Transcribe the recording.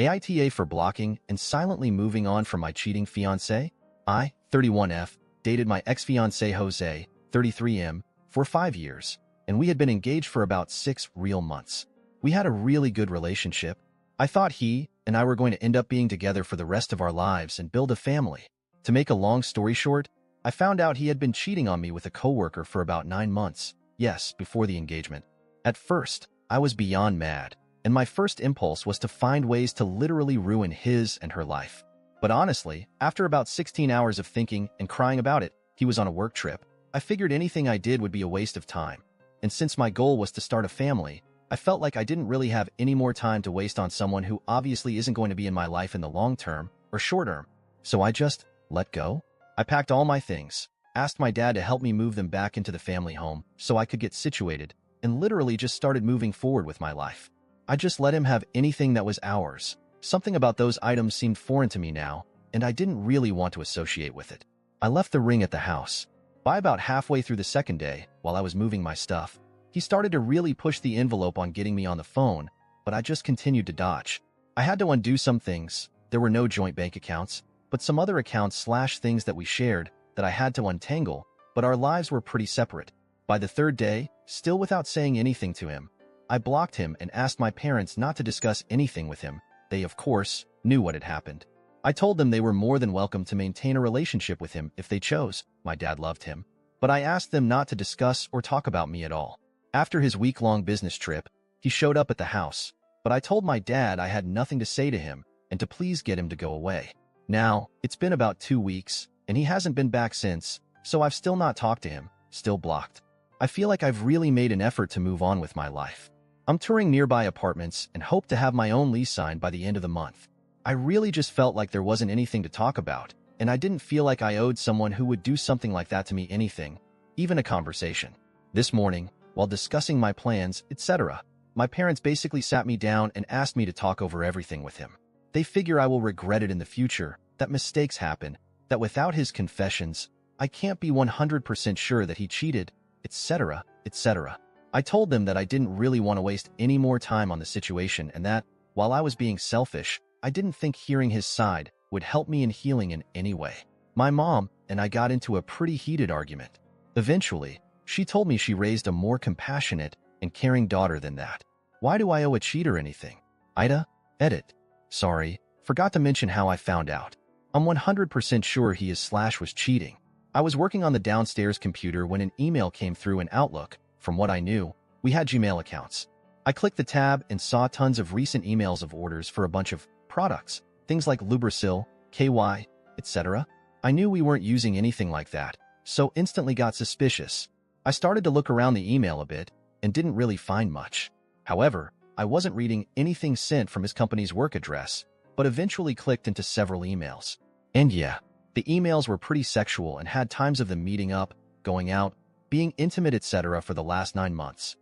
AITA for blocking and silently moving on from my cheating fiancé. I, 31F, dated my ex-fiancé Jose, 33M, for 5 years, and we had been engaged for about 6 real months. We had a really good relationship. I thought he and I were going to end up being together for the rest of our lives and build a family. To make a long story short, I found out he had been cheating on me with a coworker for about 9 months. Yes, before the engagement. At first, I was beyond mad, and my first impulse was to find ways to literally ruin his and her life. But honestly, after about 16 hours of thinking and crying about it, he was on a work trip, I figured anything I did would be a waste of time. And since my goal was to start a family, I felt like I didn't really have any more time to waste on someone who obviously isn't going to be in my life in the long term or short term. So I just let go. I packed all my things, asked my dad to help me move them back into the family home so I could get situated, and literally just started moving forward with my life. I just let him have anything that was ours. Something about those items seemed foreign to me now, and I didn't really want to associate with it. I left the ring at the house. By about halfway through the second day, while I was moving my stuff, he started to really push the envelope on getting me on the phone, but I just continued to dodge. I had to undo some things. There were no joint bank accounts, but some other accounts / things that we shared that I had to untangle, but our lives were pretty separate. By the third day, still without saying anything to him, I blocked him and asked my parents not to discuss anything with him. They, of course, knew what had happened. I told them they were more than welcome to maintain a relationship with him if they chose. My dad loved him. But I asked them not to discuss or talk about me at all. After his week-long business trip, he showed up at the house, but I told my dad I had nothing to say to him and to please get him to go away. Now, it's been about 2 weeks, and he hasn't been back since, so I've still not talked to him, still blocked. I feel like I've really made an effort to move on with my life. I'm touring nearby apartments and hope to have my own lease signed by the end of the month. I really just felt like there wasn't anything to talk about, and I didn't feel like I owed someone who would do something like that to me anything, even a conversation. This morning, while discussing my plans, etc., my parents basically sat me down and asked me to talk over everything with him. They figure I will regret it in the future, that mistakes happen, that without his confessions, I can't be 100% sure that he cheated, etc., etc. I told them that I didn't really want to waste any more time on the situation and that, while I was being selfish, I didn't think hearing his side would help me in healing in any way. My mom and I got into a pretty heated argument. Eventually, she told me she raised a more compassionate and caring daughter than that. Why do I owe a cheater anything? AITA, edit. Sorry, forgot to mention how I found out. I'm 100% sure he is / was cheating. I was working on the downstairs computer when an email came through in Outlook. From what I knew, we had Gmail accounts. I clicked the tab and saw tons of recent emails of orders for a bunch of products, things like Lubrisil, KY, etc. I knew we weren't using anything like that, so instantly got suspicious. I started to look around the email a bit and didn't really find much. However, I wasn't reading anything sent from his company's work address, but eventually clicked into several emails. And yeah, the emails were pretty sexual and had times of them meeting up, going out, being intimate, etc. for the last 9 months.